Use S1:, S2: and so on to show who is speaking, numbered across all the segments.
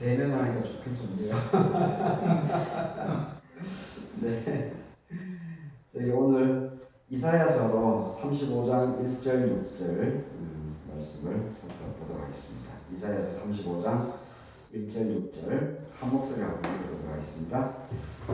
S1: 대면하니까 좋겠던데요. 네. 저희 오늘 이사야서로 35장 1절 6절 말씀을 살펴보도록 하겠습니다. 이사야서 35장 1절 6절 한 목소리 하고 읽어보도록 하겠습니다.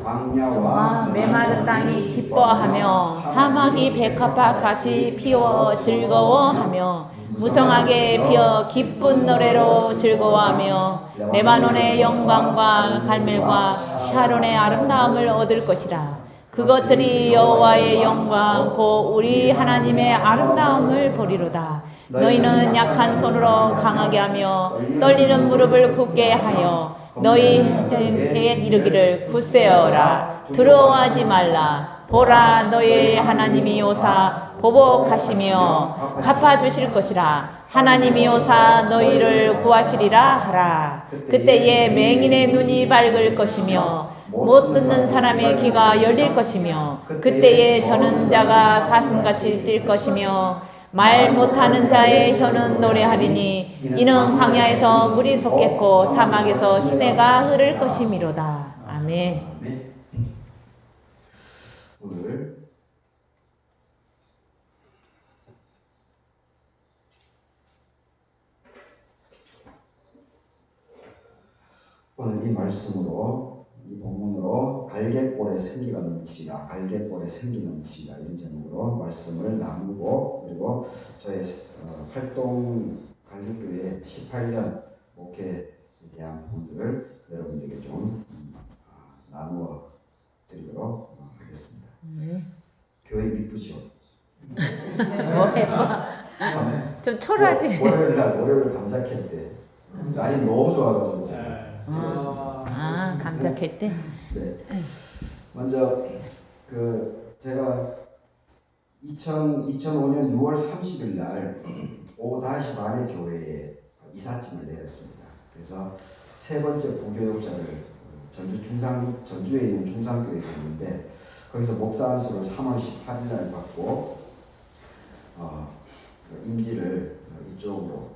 S1: 광야와
S2: 메마른 땅이 기뻐하며 사막이 백합화 같이 피워 즐거워하며 무성하게 피어 기쁜 노래로 즐거워하며 레바논의 영광과 갈멜과 샤론의 아름다움을 얻을 것이라. 그것들이 여호와의 영광 곧 우리 하나님의 아름다움을 보리로다. 너희는 약한 손으로 강하게 하며 떨리는 무릎을 굳게 하여 너희에게 이르기를 굳세어라. 두려워하지 말라. 보라, 너희 하나님이 오사 보복하시며 갚아주실 것이라. 하나님이 오사 너희를 구하시리라 하라. 그때에 맹인의 눈이 밝을 것이며 못 듣는 사람의 귀가 열릴 것이며 그때에 저는 자가 사슴같이 뛸 것이며 말 못하는 자의 혀는 노래하리니 이는 광야에서 물이 솟겠고 사막에서 시내가 흐를 것이미로다. 아멘.
S1: 오늘 이 말씀으로 이 본문으로 갈개골에 생기가 넘치리라, 갈개골에 생기 넘치리라 이런 제목으로 말씀을 나누고 그리고 저의 활동 갈개교회 18년 목회에 대한 부분들을 여러분들에게 좀 나누어 드리도록 하겠습니다. 교회 이쁘죠?
S2: 좀 초라하지?
S1: 월요일 감자 캘 때 날이 너무 좋아가지고 제가 찍었습니다.
S2: 감자 캘 때?
S1: 네. 먼저 제가 2005년 6월 30일 날 오후 5시 반에 교회에 이삿짐을 내렸습니다. 그래서 세 번째 부교육자를 전주에 있는 중산교회에 있는데 거기서 목사 안수를 3월 18일 날 받고 임지를 이쪽으로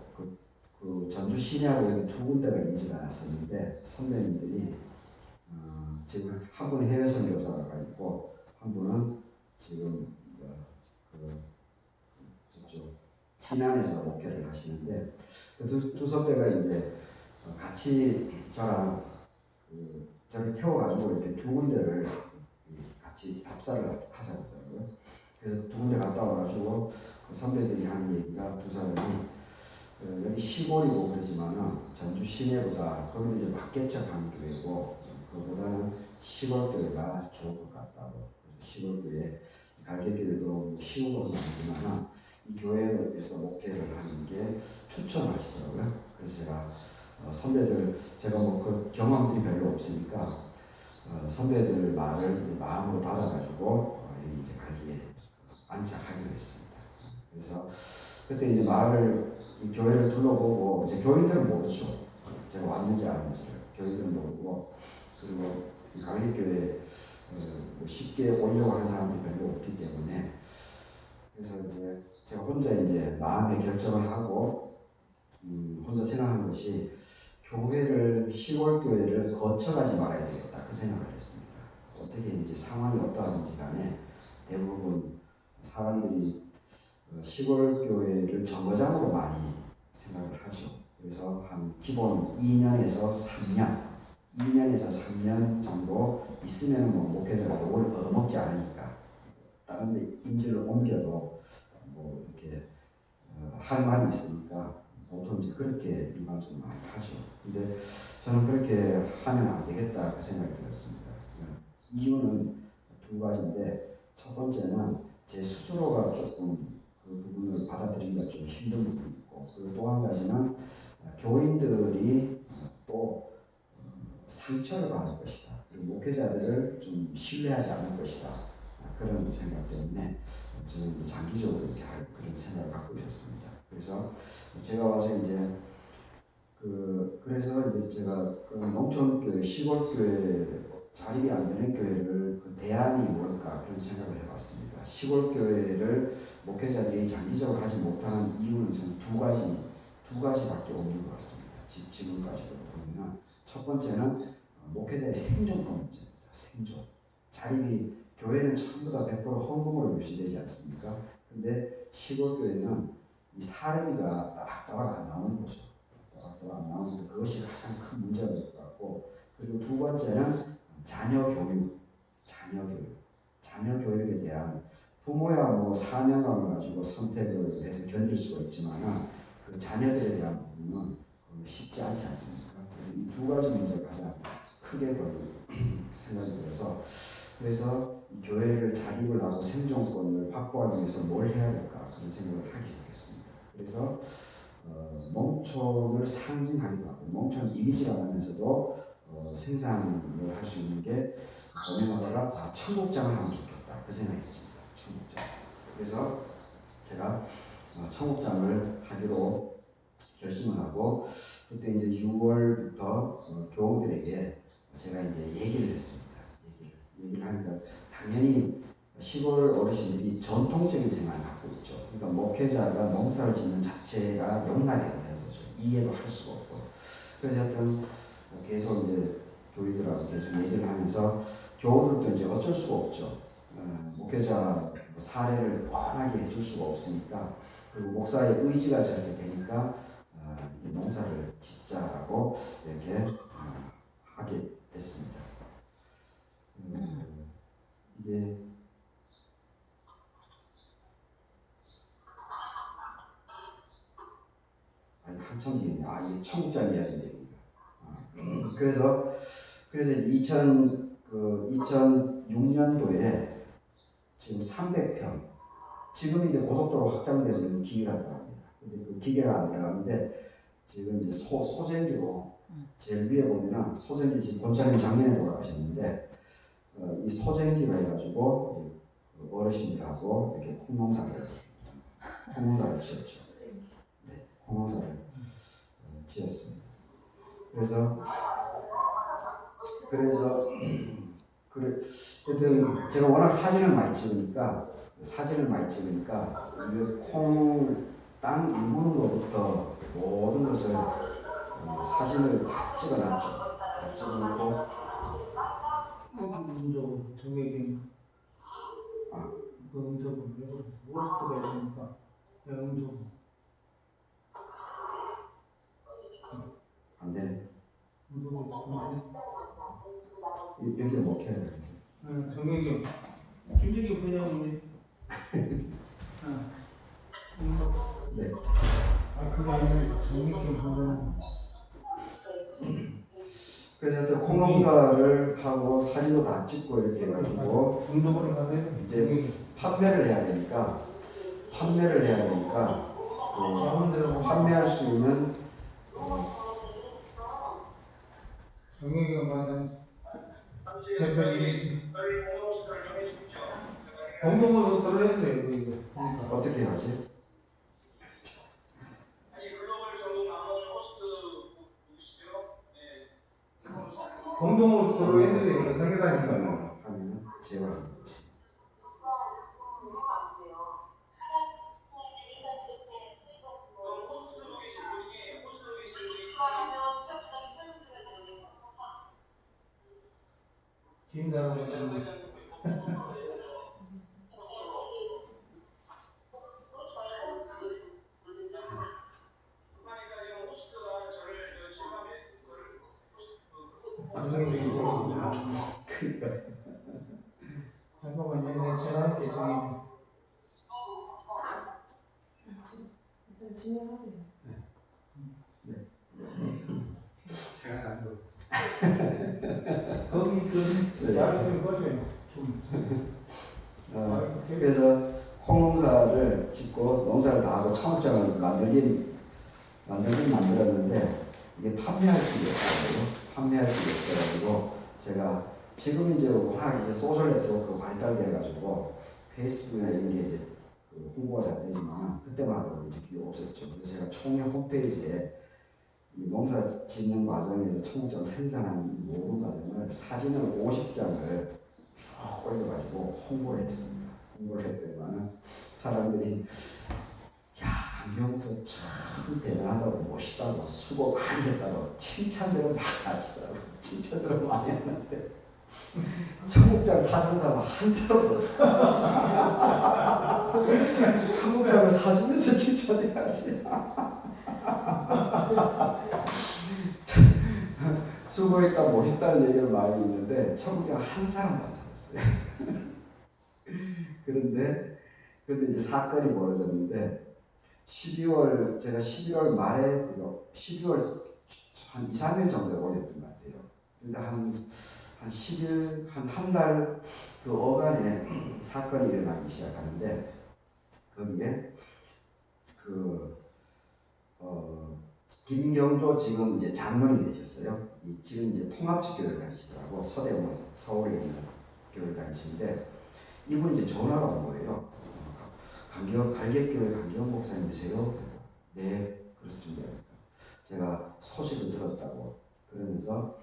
S1: 그 전주 시내하고 두 군데가 임지가 났었는데 선배님들이 지금 한 분은 해외 선교사가 있고 한 분은 지금 저쪽 친안에서 목회를 하시는데 그 두 선배가 이제 같이 저를 태워가지고 이렇게 두 군데를 같이 답사를 하자고 하더라고요. 그래서 두 군데 갔다 와가지고 그 선배들이 하는 얘기가 두 사람이 여기 시골이고 그러지만은 전주 시내보다 거기는 이제 막개척한 교회고 그보다는 시골 교회가 좋을 것 같다고. 시골 교회 갈개교회도 쉬운 것은 아니지만은 이 교회에서 목회를 하는 게 추천하시더라고요. 그래서 제가 선배들 제가 뭐 그 경험들이 별로 없으니까 선배들 말을 이제 마음으로 받아가지고 여기 이제 갈기에 안착하기로 했습니다. 그래서 그때 이제 이 교회를 둘러보고 이제 교인들은 모르죠. 제가 왔는지 안 왔는지를 교인들은 모르고 그리고 이 갈기교회 뭐 쉽게 오려고 하는 사람들이 별로 없기 때문에 그래서 이제 제가 혼자 이제 마음의 결정을 하고 혼자 생각한 것이 시골 교회를 거쳐가지 말아야 되겠다 그 생각을 했습니다. 어떻게 이제 상황이 어떠하든지 간에 대부분 사람들이 시골 교회를 정거장으로 많이 생각을 하죠. 그래서 한 기본 2년에서 3년 정도 있으면 뭐 목회자가 오래 얻어먹지 않으니까 다른 데 임지를 옮겨도 뭐 이렇게 할 말이 있으니까 보통 이제 그렇게 일반적으로 많이 하죠. 근데 저는 그렇게 하면 안 되겠다 그 생각이 들었습니다. 이유는 두 가지인데 첫 번째는 제 스스로가 조금 그 부분을 받아들이기가 좀 힘든 부분이 있고 그리고 또 한 가지는 교인들이 또 상처를 받을 것이다. 목회자들을 좀 신뢰하지 않을 것이다. 그런 생각 때문에 저는 장기적으로 이렇게 할 그런 생각을 갖고 있었습니다. 그래서 제가 와서 이제 그래서 이제 제가 농촌교회, 시골교회 자립이 안 되는 교회를 대안이 뭘까 그런 생각을 해봤습니다. 시골교회를 목회자들이 장기적으로 하지 못하는 이유는 저는 두 가지밖에 없는 것 같습니다. 지금까지도 보면 첫 번째는 목회자의 생존권 문제입니다. 생존. 자립이 교회는 전부 다 100% 헌금으로 유지되지 않습니까? 근데 시골 교회는 이 사례비가 따박따박 안 나오는 거죠. 따박따박 안 나오는데 그것이 가장 큰 문제가 될 것 같고, 그리고 두 번째는 자녀 교육, 자녀 교육에 대한 부모야 뭐 사명감을 가지고 선택을 해서 견딜 수가 있지만 그 자녀들에 대한 부분은 쉽지 않지 않습니까? 그래서 이 두 가지 문제가 가장 크게 생각이 들어서, 그래서 이 교회를 자립을 하고 생존권을 확보하기 위해서 뭘 해야 될까 그런 생각을 하기 시작했습니다. 그래서 농촌을 상징하기도 하고 농촌 이미지가 나면서도 생산을 할 수 있는 게 고민하다가 청국장을 하면 좋겠다 그 생각했습니다. 청국장. 그래서 제가 청국장을 하기로 결심을 하고, 그때 이제 6월부터 교우들에게 제가 이제 얘기를 했습니다. 얘기를 하니까 당연히 시골 어르신들이 전통적인 생활을 갖고 있죠. 그러니까 목회자가 농사를 짓는 자체가 용납이 안 되는 거죠. 이해도 할 수가 없고. 그래서 하여튼 계속 이제 교우들하고 계속 얘기를 하면서 교우들도 이제 어쩔 수가 없죠. 목회자 사례를 뻔하게 해줄 수가 없으니까, 그리고 목사의 의지가 저렇게 되니까 이게 농사를 짓자라고 이렇게 하게 됐습니다. 이게 한참 뒤에 이게 청국장 이야기인데 그래서 2006년도에 지금 300평, 지금 이제 고속도로 확장돼서 기계가 들어갑니다. 근데 그 기계가 안 들어가는데 지금 이제 소쟁기로 제일 위에 보면은 소쟁기, 지금 권사님이 작년에 돌아가셨는데 이 소쟁기로 해가지고 이제 어르신들하고 이렇게 콩농사를 지었죠. 네, 콩농사를 지었습니다. 그래서 하여튼 제가 워낙 사진을 많이 찍으니까 이 콩 땅 일구는 것부터 모든 것을 사진을 다 찍어놨죠. 다 찍어놓고
S3: 정액이 그 음소거 워스트가 있으니까 음소거
S1: 안 돼.
S3: 음소거
S1: 여기를 못 해야 돼.
S3: 정액이 김정기 부장님이
S1: 네.
S3: 그게 아니라 정액이 부장.
S1: 그래서 하여튼 콩농사를 하고 사진도 다 찍고 이렇게 해가지고 이제 판매를 해야 되니까 판매할 수 있는
S3: 정액이가 말하는 대표님이 공동으로 들어야 돼요. 이거
S1: 어떻게 하지?
S3: 공동으로 들어야 돼요. 당연하니까.
S1: 하면 제가
S3: 김다라고 잠깐만요. 내가 전화할게.
S4: 진행하세요.
S3: 제가 안 돼. 거기 야외 거죠.
S1: 그래서 콩농사를 짓고 농사를 다 하고 청국장을 만들었는데 이게 판매할 길이 없어가지고 제가 지금 이제 워낙 이제 소셜 네트워크가 발달돼가지고 페이스북이나 이런 게 이제 홍보가 잘 되지만 그때만 하도 이제 그게 없었죠. 그래서 제가 총회 홈페이지에 이 농사 짓는 과정에서 청국장 생산하는 이 모든 과정을 사진을 50장을 쭉 올려가지고 홍보를 했습니다. 홍보를 했더니만 사람들이 야 강경옥사 참 대단하다고 멋있다고 수고 많이 했다고 칭찬들을 많이 하시더라고요. 칭찬들을 많이 했는데 청국장 사준사람 한 사람 없어. 청국장을 사주면서 칭찬을 하세요. 수고했다 멋있다는 얘기를 많이 있는데 청국장 한 사람도 안 사줬어요. 그런데 이제 사건이 벌어졌는데 12월 제가 11월 말에 12월 한 2, 3일 정도에 올렸던 것 같아요. 근데 한 10일 한 달 그 어간에 사건이 일어나기 시작하는데 거기에 김경조 지금 이제 장로님이 되셨어요. 지금 이제 통합지교를 다니시더라고. 서대문 서울에 있는 교회를 다니시는데 이분이 이제 전화가 온 거예요. 갈개교회 강기영 목사님이세요? 네, 그렇습니다. 제가 소식을 들었다고 그러면서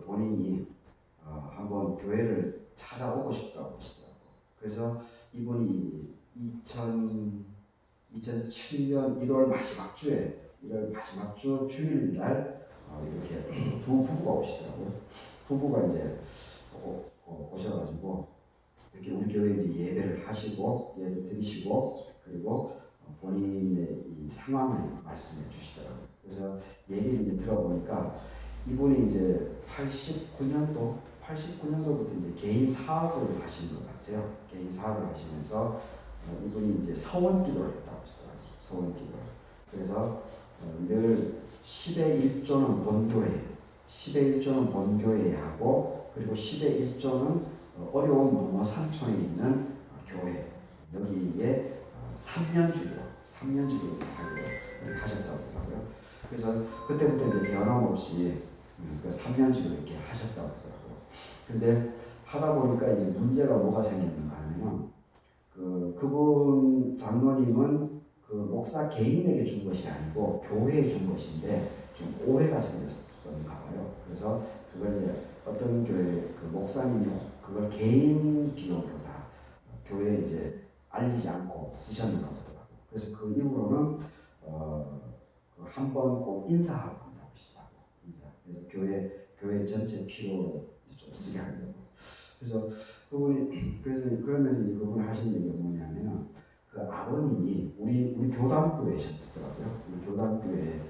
S1: 본인이 한번 교회를 찾아오고 싶다고 하시더라고. 그래서 이분이 2007년 1월 마지막 주 주일 날 이렇게 두 부부가 오시더라고요. 부부가 이제 오셔가지고 이렇게 우리 교회 이제 예배를 하시고 예배 드리시고 그리고 본인의 이 상황을 말씀해 주시더라고요. 그래서 얘기를 이제 들어보니까 이분이 이제 89년도부터 이제 개인 사업을 하시는 것 같아요. 개인 사업을 하시면서 이분이 이제 서원 기도를 했다고 하시더라고요. 서원 기도. 그래서 늘 10의 1조는 본교회, 10의 1조는 본교회에 하고 그리고 10의 1조는 어려운 농어 산촌에 있는 교회 여기에 3년 주기로 하기로 하셨다고 하더라고요. 그래서 그때부터 이제 변함없이 그 3년 주기로 이렇게 하셨다고 하더라고요. 근데 하다 보니까 이제 문제가 뭐가 생겼는가 하면은 그분 장로님은 그 목사 개인에게 준 것이 아니고 교회에 준 것인데 좀 오해가 생겼었나 봐요. 그래서 그걸 이제 어떤 교회 그 목사님이 그걸 개인 비용으로 다 교회에 이제 알리지 않고 쓰셨는가 보더라고요. 그래서 그 이후로는 한 번 꼭 인사하고 한다고 하시더라고요. 인사. 그래서 교회 전체 필요로 좀 쓰게 하려고. 그래서 그러면서 이제 그분이 하신 얘기가 뭐냐면 그 아버님이 우리 교단교회셨더라고요. 우리 교단교회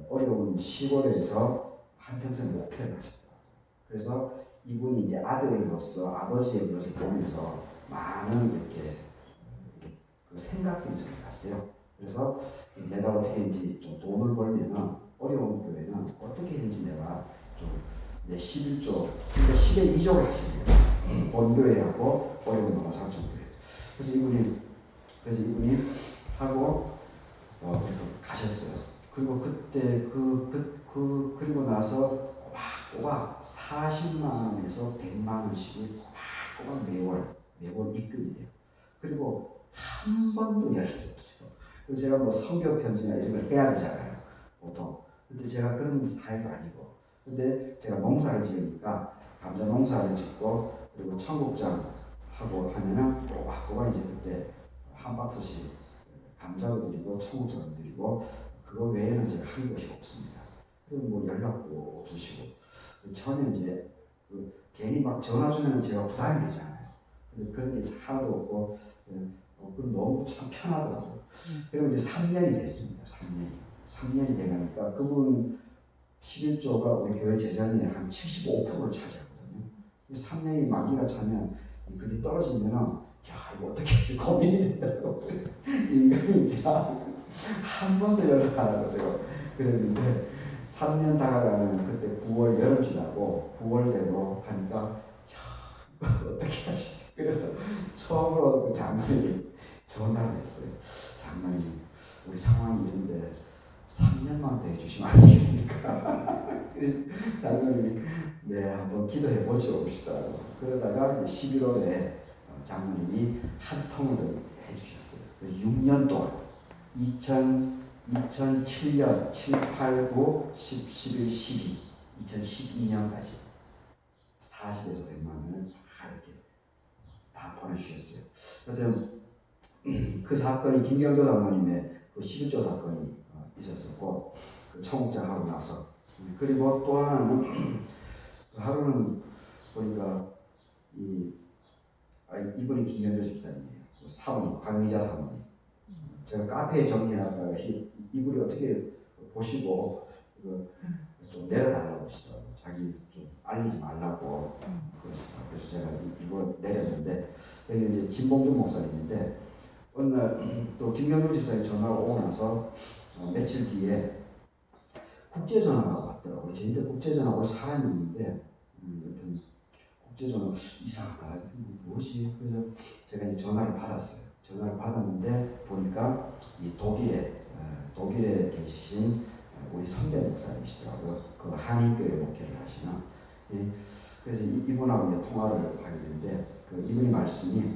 S1: 어려운 시골에서 한평생 목회를 하셨더라고요. 그래서 이분이 이제 아들로서 아버지의 것을 보면서 많은 이렇게 그 생각이 있을 것 같아요. 그래서 내가 어떻게 인지 좀 돈을 벌면은 어려운 교회는 어떻게 했는지 내가 좀 내 11조, 그러니까 10의 2조를 하시는 거예요. 본교회하고 어려운 농어 산촌교회. 그래서 이분이 하고 가셨어요. 그리고 그때 그리고 나서 꼬박꼬박 40만 원에서 100만 원씩이 꼬박꼬박 매월 입금이 돼요. 그리고 한 번도 연락이 없어요. 그래서 제가 뭐 성경 편지나 이런 걸 해야 되잖아요, 보통. 근데 제가 그런 스타일도 아니고. 근데 제가 농사를 지으니까 감자 농사를 짓고 그리고 청국장 하고 하면은 꼬박꼬박 이제 그때 한 박스씩 감자를 드리고 청국장을 드리고 그거 외에는 제가 한 것이 없습니다. 그리고 뭐 연락도 없으시고 전혀 이제 괜히 막 전화 주면 제가 부담이 되잖아요. 근데 그런 게 하나도 없고 그럼 너무 참 편하더라고요. 그리고 이제 3년이 됐습니다. 3년이 돼가니까 그분 11조가 우리 교회 재정의 한 75%를 차지하거든요. 3년이 만기가 차면 그게 떨어지면은 이거 어떻게 할지 고민이 된다고. 인간인지라 한 번도 연락 안 하고 제가 그랬는데 3년 다가가는 그때 9월 여름 지나고 9월 되고 하니까 어떻게 하지? 그래서 처음으로 그 장로님이 전화를 했어요. 장로님, 우리 상황이 이런데 3년만 더 해주시면 안 되겠습니까? 그래서 장로님이 네, 한번 기도해 보시오 하시더라고요. 그러다가 11월에 장로님이 한 통을 더 해주셨어요. 6년 동안 2007년 7, 8, 9, 10, 11, 12 2012년까지 40에서 100만 원을 다 이렇게 다 보내주셨어요. 여튼 그 사건이 김경조 장로님의 그 11조 사건이 있었었고 그 청국장 하고 나서 그리고 또 하나는 그 하루는 보니까 이분이 김현조 집사님이에요. 그 사모님 강미자 사모님. 제가 카페에 정리해놨다가 이분이 어떻게 보시고 좀 내려달라고 하시더라고요. 자기 좀 알리지 말라고 그러시더라고요. 그래서 제가 이거 내렸는데 여기 이제 진봉준 목사님인데 어느 날 또 김경률 집사님 전화가 오고 나서 며칠 뒤에 국제전화가 왔더라고요. 저희한테 국제전화 올 사람이 있는데 여튼 국제전화 이상하다. 무엇이? 그래서 제가 이제 전화를 받았어요. 전화를 받았는데 보니까 이 독일에 계신 우리 선배 목사님이시더라고요. 그 한인교회 목회를 하시는. 그래서 이분하고 이제 통화를 하게 되는데 그 이분이 말씀이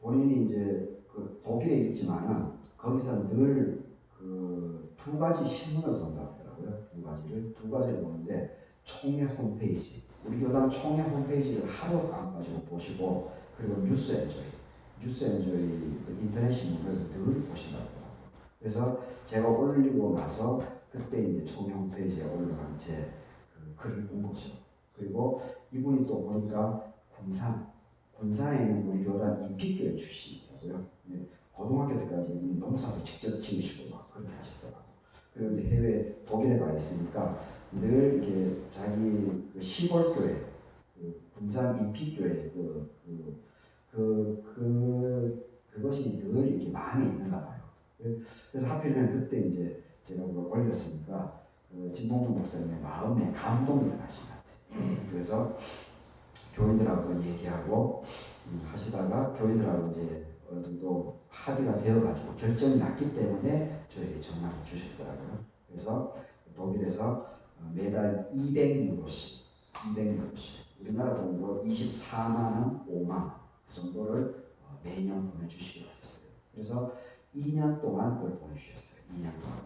S1: 본인이 이제 그 독일에 있지만은 거기서 늘 그 두 가지 신문을 본다고 하더라고요. 두 가지를 보는데 총회 홈페이지, 우리 교단 총회 홈페이지를 하루 안 빠지고 보시고 그리고 뉴스엔조이 그 인터넷 신문을 늘 보신다고 하더라고요. 그래서 제가 올리고 나서 그때 이제 총회 홈페이지에 올라간 제 그 글을 본 거죠. 그리고 이분이 또 보니까 군산에 있는 우리 교단 인피교회 출신이더라고요. 고등학교 때까지 농사도 직접 지으시고 막 그렇게 하셨더라고요. 그리고 이제 해외 독일에 가 있으니까 늘 이렇게 자기 그 시골교회, 그 군산 인피교회 그것이 늘 이렇게 마음에 있는가 봐요. 그래서 하필이면 그때 이제 제가 그걸 올렸으니까 그 진봉준 목사님의 마음에 감동이 일어나신 것 같아요. 그래서 교인들하고 얘기하고 하시다가 교인들하고 이제 어느 정도 합의가 되어가지고 결정이 났기 때문에 저에게 전화를 주셨더라고요. 그래서 독일에서 매달 200유로씩 우리나라 돈으로 24만 원, 5만 원 그 정도를 매년 보내주시기로 하셨어요. 그래서 2년 동안 그걸 보내주셨어요. 2년 동안.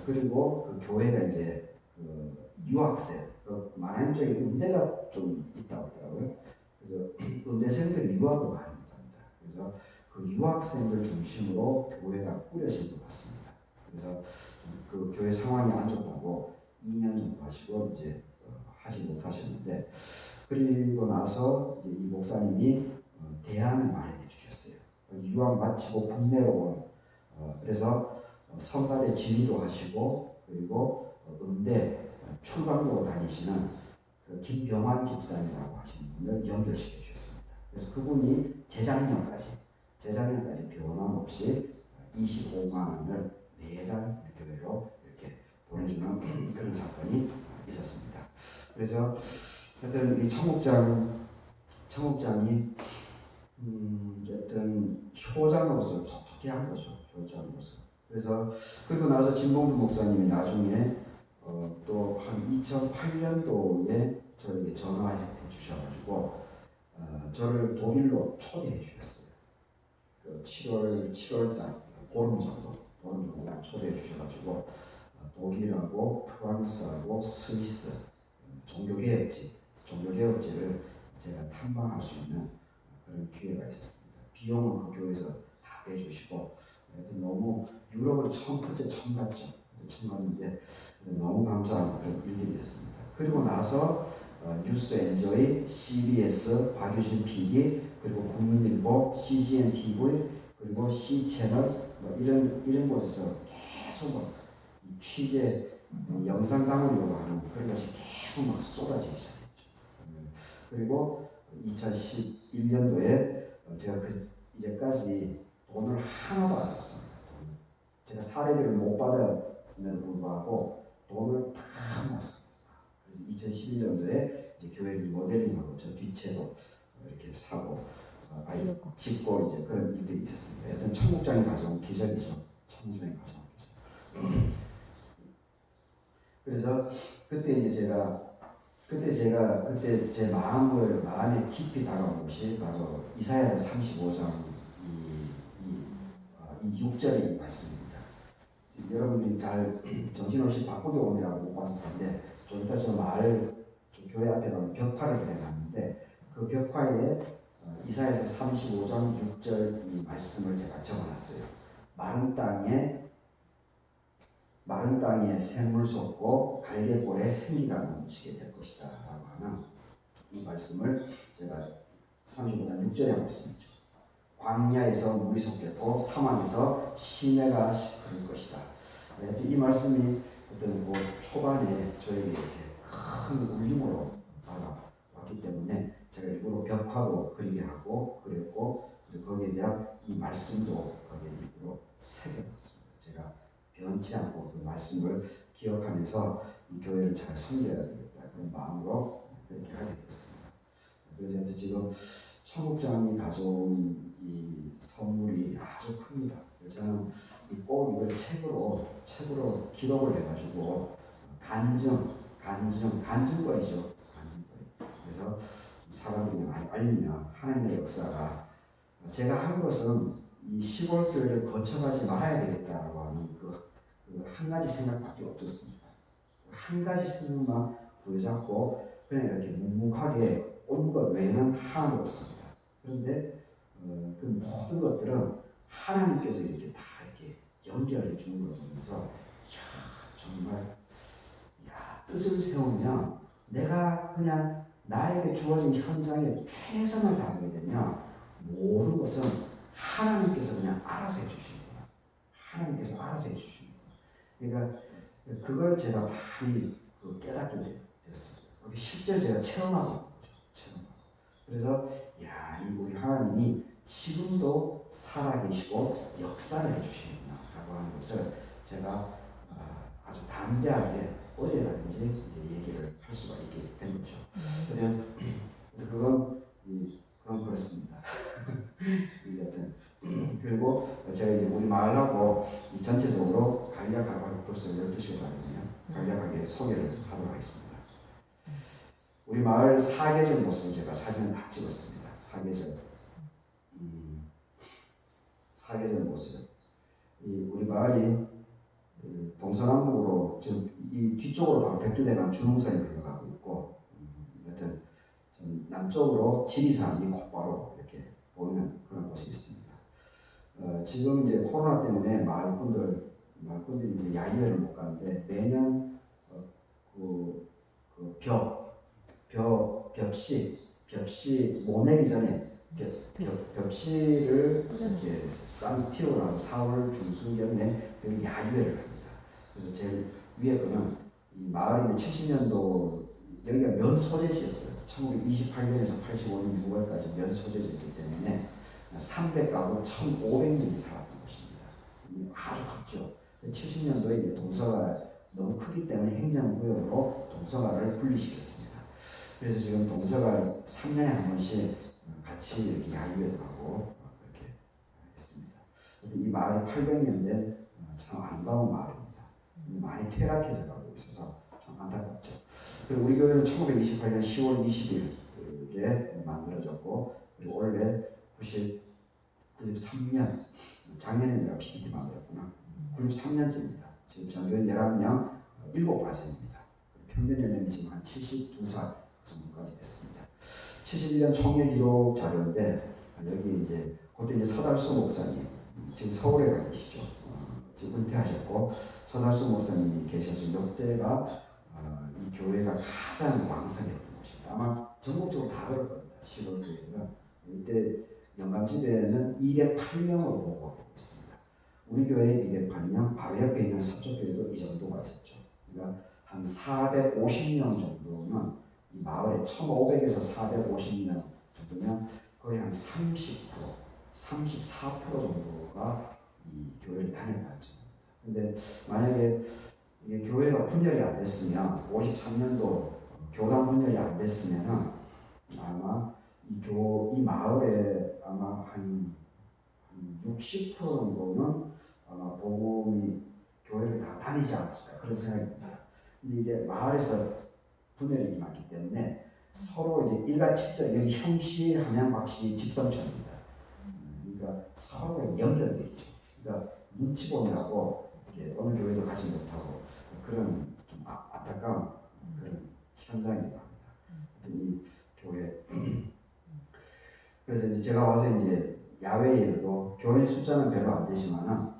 S1: 그리고 그 교회가 이제 그 유학생, 그 많은 쪽에 음대가 좀 있다고 하더라고요. 그래서 음대생들이 유학을 많이 합니다. 그래서 그 유학생들 중심으로 교회가 꾸려진 것 같습니다. 그래서 그 교회 상황이 안 좋다고 2년 정도 하시고 이제 하지 못하셨는데 그리고 나서 이제 이 목사님이 대안을 마련해 주셨어요. 유학 마치고 국내로 온 그래서 성가대 지휘도 하시고 그리고 음대 출강도 다니시는 그 김병환 집사님이라고 하시는 분을 연결시켜 주셨습니다. 그래서 그분이 재작년까지 변함없이 25만 원을 매달 교회로 이렇게 보내주는 그런 사건이 있었습니다. 그래서 하여튼 이 청국장이 어떤 효자로서 독특한 거죠. 효자로서. 그래서 그리고 나서 진봉준 목사님이 나중에 또 한 2008년도에 저에게 전화해 주셔가지고 저를 독일로 초대해 주셨어요. 그 7월 보름 정도 초대해 주셔가지고 독일하고 프랑스하고 스위스 종교개혁지를 제가 탐방할 수 있는 그런 기회가 있었습니다. 비용은 그 교회에서 다 대주시고 하여튼 너무 유럽을 그때 처음 갔는데 너무 감사한 그런 일들이 있었습니다. 그리고 나서 뉴스엔조이, CBS, 박유진 PD, 그리고 국민일보, CGN TV, 그리고 C채널 이런 곳에서 계속 취재 영상 담으려고 하는 그런 것이 계속 쏟아지기 시작했죠. 그리고 2011년도에 제가 이제까지 돈을 하나도 안 썼습니다. 제가 사례비를 못 받았음에도 불구하고 돈을 다 모았습니다. 그래서 2011년도에 이제 교회 리모델링하고 저 뒷채도 이렇게 사고 짓고 이제 그런 일들이 있었습니다. 하여튼 청국장이 가져온 기적이죠. 청국장이 가져온 기적. 그래서 그때 제가 제 마음에 깊이 다가온 것이 바로 이사야서 35장 이 6절의 말씀입니다. 여러분들이 잘 정신없이 바꾸게 오느라고 못 봤을 텐데 좀 이따 저 교회 앞에 가면 벽화를 그려놨는데 그 벽화에 이사야서 35장 6절 이 말씀을 제가 적어놨어요. 마른 땅에 샘물 솟고 갈대골에 생기가 넘치게 될 것이다 라고 하는 이 말씀을 제가 35장 6절에 말씀이죠. 광야에서 물이 솟겠고 사막에서 시내가 흐를 것이다. 이 말씀이 어떤 그 초반에 저에게 이렇게 큰 울림으로 다가왔기 때문에 제가 일부러 벽화도 그리게 하고 그렸고, 그리고 거기에 대한 이 말씀도 거기에 일부러 새겨놨습니다. 제가 변치 않고 그 말씀을 기억하면서 이 교회를 잘 섬겨야 되겠다 그런 마음으로 그렇게 하게 됐습니다. 그래서 지금 청국장이 가져온 이 선물이 아주 큽니다. 그래서 저는 꼭 이걸 책으로 기록을 해가지고 간증거리죠. 간증거리. 그래서 사람들이 많이 알리면 하나님의 역사가, 제가 한 것은 이 시골 교회를 거쳐가지 말아야 되겠다라고 하는 그 한 가지 생각밖에 없었습니다. 한 가지 생각만 부여잡고 그냥 이렇게 묵묵하게 온 것 외에는 하나도 없습니다. 그런데 그 모든 것들은 하나님께서 이렇게 다 이렇게 연결해 주는 걸 보면서 정말 뜻을 세우면 내가 그냥 나에게 주어진 현장에 최선을 다하게 되면 모든 것은 하나님께서 그냥 알아서 해주시는구나. 하나님께서 알아서 해주시는구나. 그러니까 그걸 제가 많이 깨닫게 됐어요. 실제 제가 체험하고 있는 거죠. 그래서 이 우리 하나님이 지금도 살아계시고 역사를 해주시는구나 라고 하는 것을 제가 아주 담대하게 어디에든지 이제 얘기를 할 수가 있게 된 거죠. 그건 그렇습니다. 여튼 그리고 제가 이제 우리 마을하고 전체적으로 간략하게 벌써 12시가 가거든요. 간략하게 소개를 하도록 하겠습니다. 우리 마을 사계절 모습을 제가 사진을 다 찍었습니다. 사계절 모습. 우리 마을이 동서남북으로 지금 이 뒤쪽으로 바로 백두대간 주농산이 흘러가고 있고, 여튼 남쪽으로 지리산이 곧바로 이렇게 보이는 그런 곳이 있습니다. 지금 이제 코로나 때문에 마을분들이 이제 야유회를 못 가는데 매년 벽시 모내기 전에 벽시를 이렇게 쌍 튀고 나서 4월 중순경에 야유회를 합니다. 그래서 제일 위에 거는 이 마을이 70년도 여기가 면 소재지였어요. 1928년에서 85년 6월까지 면 소재지였기 때문에 300가구 1,500명이 살았던 곳입니다. 아주 컸죠. 70년도에 동서가 너무 크기 때문에 행정구역으로 동서가를 분리시켰습니다. 그래서 지금 동서가 3년에 한 번씩 같이 이렇게 야유회도 하고 그렇게 했습니다. 이 마을이 800년 된 참 아름다운 마을입니다. 많이 퇴락해져 가고 있어서 참 안타깝죠. 그리고 우리 교회는 1928년 10월 20일에 만들어졌고, 그리고 올해 93년, 작년에 내가 PPT 만들었구나. 93년째입니다. 지금 전교인 11명, 7과정입니다. 평균 연령이 지금 한 72살 정도까지 됐습니다. 71년 총회 기록 자료인데, 여기 이제 그때 이제 서달수 목사님, 지금 서울에 가 계시죠. 지금 은퇴하셨고 서달수 목사님이 계셔서 이때가 이 교회가 가장 왕성했던 곳입니다. 아마 전국적으로 다 그럴 겁니다. 시골 교회들은 이때 영감집에는 208명으로 보고하고 있습니다. 우리 교회 208명, 바로 옆에 있는 서쪽 교회도 이 정도가 있었죠. 그러니까 한 450명 정도는 이 마을에 1,500에서 450명 정도면 거의 한 30%, 34% 정도가 이 교회를 다녔다죠. 근데 만약에 이게 교회가 분열이 안 됐으면 53년도 교단 분열이 안 됐으면은 아마 이 마을에 아마 한 60% 정도는 아마 복음이 교회를 다 다니지 않았을까 그런 생각입니다. 근데 이제 마을에서 분열이 일어났기 때문에 서로 이제 일가친척 여기 형씨, 함양박씨, 직성촌입니다. 그러니까 서로가 연결되어 있죠. 그러니까 눈치 보느라고 이렇게 어느 교회도 가지 못하고 그런 좀 안타까운 그런 현장이기도 합니다. 이 교회 그래서 이제 제가 와서 이제 야외 예배도 교회 숫자는 별로 안 되지만은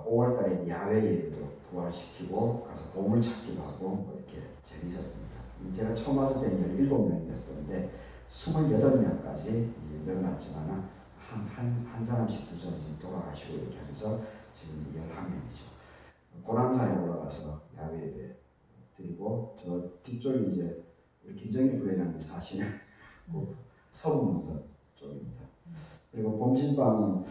S1: 5월달에 야외 예배도 부활시키고 가서 보물 찾기도 하고 뭐 이렇게 재미있었습니다. 제가 처음 왔을 때는 17명이었었는데 28명까지 늘어났지만은 한 사람씩 두 사람씩 돌아가시고 이렇게 하면서 지금 11명이죠. 고남산에 올라가서 야외 예배 드리고 저 뒤쪽이 이제 우리 김정일 부회장님 사시는 그 서북문서 쪽입니다. 그리고 봄신방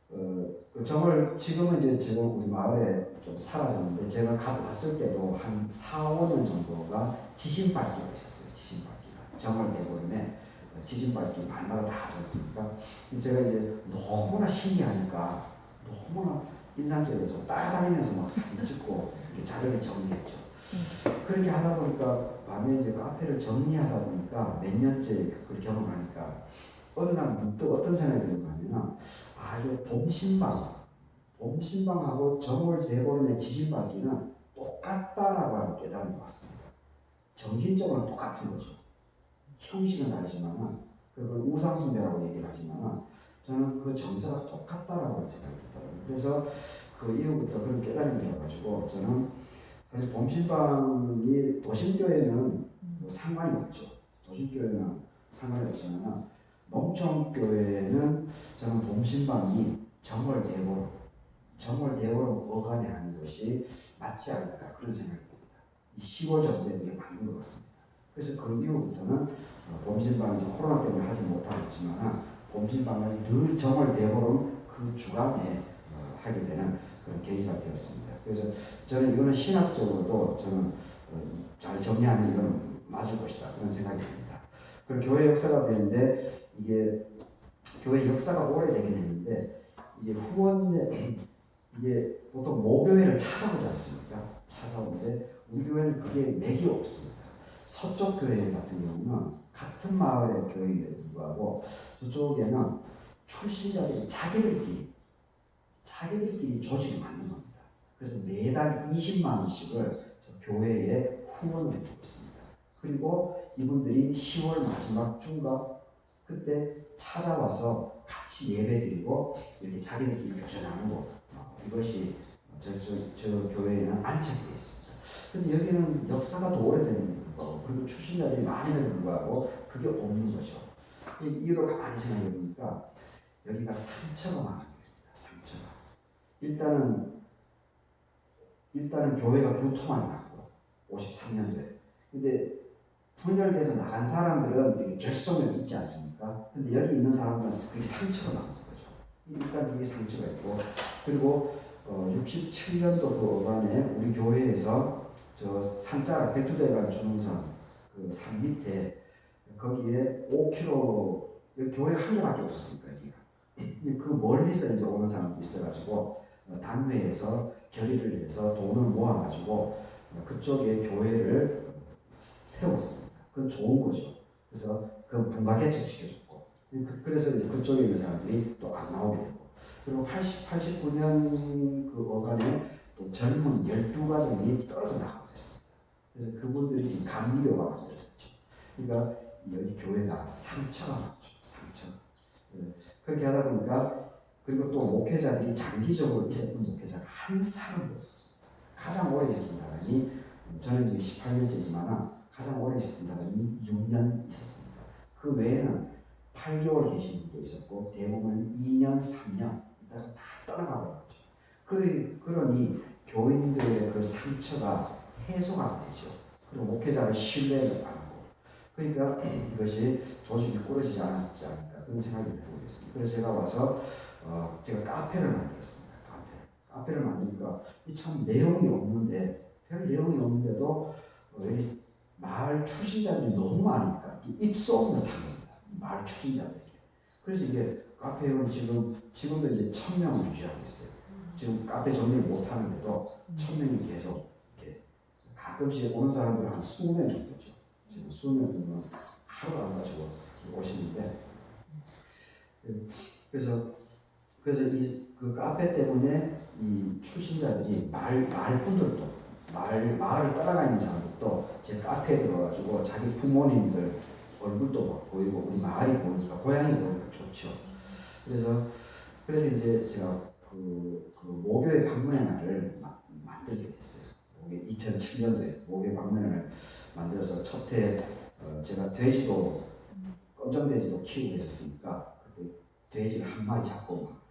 S1: 그 정을 지금은 이제 지금 우리 마을에 좀 사라졌는데 제가 갔을 때도 한 4, 5년 정도가 지진밟기가 있었어요. 지진밟기가 정월 대보름에 지진밟기 말마다 다 하지 않습니까? 제가 이제 너무나 신기하니까 너무나 인상적이어서 따라다니면서 막 사진 찍고 이렇게 자료를 정리했죠. 그렇게 하다 보니까 밤에 이제 카페를 정리하다 보니까 몇 년째 그걸 경험하니까 어느 날 문득 어떤 생각이 드는가 하면 이거 봄신방하고 정월 대보름의 지진밟기는 똑같다라고 하는 깨달음이 왔습니다. 정신적으로는 똑같은 거죠. 형식은 다르지만은 그걸 우상숭배라고 얘기를 하지만은 저는 그 정서가 똑같다라고 생각이 들더라고요. 그래서 그 이후부터 그런 깨달음이 들어가지고 저는 사실 봄신방이 도심교회는 뭐 상관이 없죠. 도심교회는 상관이 없지만 농촌교회는 저는 봄신방이 정월 대보름 어간에 하는 것이 맞지 않을까 그런 생각이 듭니다. 이 10월 정세에 이게 맞는 것 같습니다. 그래서 그 이후부터는 봄신방을 코로나 때문에 하지 못하고 있지만 봄신방을 늘 정월 대보름 그 주간에 하게 되는 그런 계기가 되었습니다. 그래서 저는 이거는 신학적으로도 저는 잘 정리하면 이건 맞을 것이다 그런 생각이 듭니다. 그리고 교회 역사가 되는데 이게 교회 역사가 오래되긴 했는데 이게 후원에 이게 보통 모교회를 찾아오지 않습니까? 찾아오는데 우리 교회는 그게 맥이 없습니다. 서쪽 교회 같은 경우는 같은 마을의 교회임에도 불구하고 저쪽에는 출신자들이 자기들끼리 조직을 만든 겁니다. 그래서 매달 20만 원씩을 교회에 후원을 주고 있습니다. 그리고 이분들이 10월 마지막 주인가 그때 찾아와서 같이 예배드리고 이렇게 자기들끼리 교제 나누고 이것이 저 교회에는 안착되어 있습니다. 근데 여기는 역사가 더 오래된 거고 그리고 출신자들이 많음에도 불구하고 그게 없는 거죠. 이유를 가만히 생각해 보니까 여기가 상처가 많은 겁니다. 상처가. 일단은 교회가 두통만 났고 53년도에. 근데 분열돼서 나간 사람들은 이렇게 결속력이 있지 않습니까? 근데 여기 있는 사람들은 그게 상처가 남는 거죠. 일단 그게 상처가 있고 그리고 67년도 그 어간에 우리 교회에서 저 산자락 백두대간 주능선 그 산 밑에 거기에 5km 교회 한 개밖에 없었으니까 여기가 그 멀리서 이제 오는 사람도 있어가지고 단회에서 결의를 해서 돈을 모아가지고 그쪽에 교회를 세웠습니다. 그건 좋은 거죠. 그래서 그 분가 개척시켜줬고 그래서 이제 그쪽에 있는 사람들이 또 안 나오게 되고 그리고 89년 그 어간에 또 젊은 12가정이 떨어져 나가고 있습니다. 그래서 그분들이 지금 감리교가 만들어졌죠. 그러니까 여기 교회가 상처가 났죠. 상처. 그렇게 하다 보니까 그리고 또 목회자들이 장기적으로 있었던 목회자가 한 사람도 없었습니다. 가장 오래 있었던 사람이 저는 이제 18년째지만 가장 오래 있었던 사람이 6년 있었습니다. 그 외에는 8개월 계신 분도 있었고 대부분은 2년, 3년 있다가 다 떠나가고 있죠. 그러니 교인들의 그 상처가 해소가 안 되죠. 그리고 목회자를 신뢰를 안 하고 그러니까 이것이 조직이 꾸려지지 않았지 않을까 그런 생각이 들고 있습니다. 그래서 제가 와서 제가 카페를 만들었습니다. 카페를 만드니까 참 내용이 없는데 별 내용이 없는데도 여기 마을 출신자들이 너무 많으니까 입소문을 탄 겁니다. 마을 출신자들에게. 그래서 이게 카페 회원이 지금도 이제 1000명을 유지하고 있어요. 지금 카페 정리를 못 하는데도 1000명이 계속 이렇게 가끔씩 오는 사람들 한 20명 정도죠. 지금 20명 정도는 하루 안 가지고 오시는데 그래서 이 그 카페 때문에 이 출신자들이 마을 분들도 마을을 따라가 있는 사람들도 제 카페에 들어가지고 자기 부모님들 얼굴도 보이고 우리 마을이 보이니까 고향이 보이니까 좋죠. 그래서 이제 제가 그 모교의 방문의 날을 만들게 됐어요. 2007년도에 모교의 방문의 날을 만들어서 첫해 제가 돼지도 검정돼지도 키우고 했었으니까 그때 돼지를 한 마리 잡고 막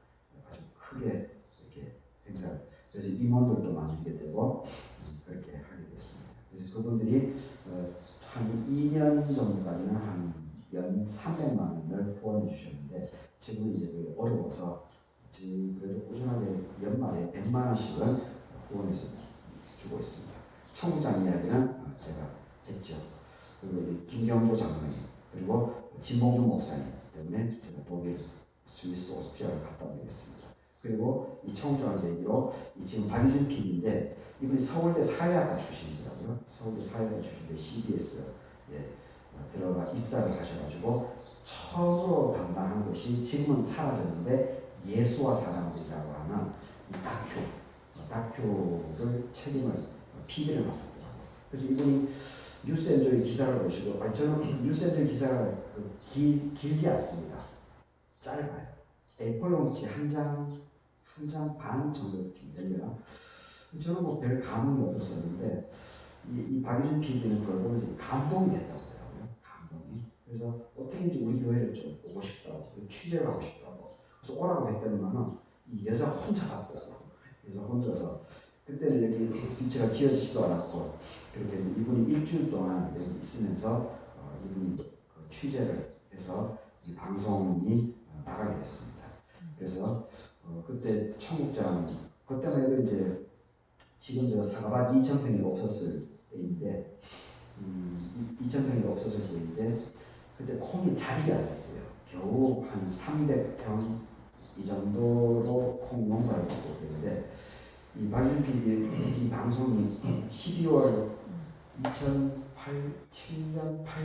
S1: 아주 크게 이렇게 행사를 그래서 임원들도 만들게 되고 그렇게 하게 됐습니다. 그래서 그분들이 한 2년 전까지는 한 연 300만 원을 후원해 주셨는데 지금 이제 그게 어려워서 지금 그래도 꾸준하게 연말에 100만 원씩은 후원해서 주고 있습니다. 청국장 이야기는 제가 했죠. 그리고 이 김경조 장로님 그리고 진봉준 목사님 때문에 제가 독일, 스위스, 오스트리아를 갔다 오겠습니다. 그리고 이 청국장 얘기로 이 지금 박유준 PD인데 이분이 서울대 사회학과 출신이더라고요. 서울대 사회학과 출신인데 CBS 들어가 입사를 하셔가지고 처음으로 담당한 것이 지금은 사라졌는데 예수와 사람들이라고 하는 이 다큐를 책임을 PD를 맡았더라고요. 그래서 이분이 뉴스엔조의 기사를 보시고 저는 뉴스엔조의 기사가 길지 않습니다. 짧아요. A4 용지 한 장 반 정도 좀 되려나? 저는 뭐 별 감흥이 없었는데 이 박유진 PD는 그걸 보면서 감동이 됐다고 하더라고요. 감동이. 그래서 어떻게든지 우리 교회를 좀 오고 싶다고 취재를 하고 싶다고 그래서 오라고 했더니만은 이 여자 혼자 갔더라고요. 그래서 혼자서 그때는 여기 제가 지어지지도 않았고 그렇게 이분이 일주일 동안 여기 있으면서 이분이 그 취재를 해서 이 방송이 나가게 됐습니다. 그래서 그때 청국장 그때만 해도 이제 지금 저 사과밭 2,000평이 없었을 때인데 2,000평이 없었을 때인데 그때 콩이 자리가 안 됐어요. 겨우 한 300평 이 정도로 콩 농사를 짓고 그랬는데 이 박윤 PD 이 방송이 12월 2007년 8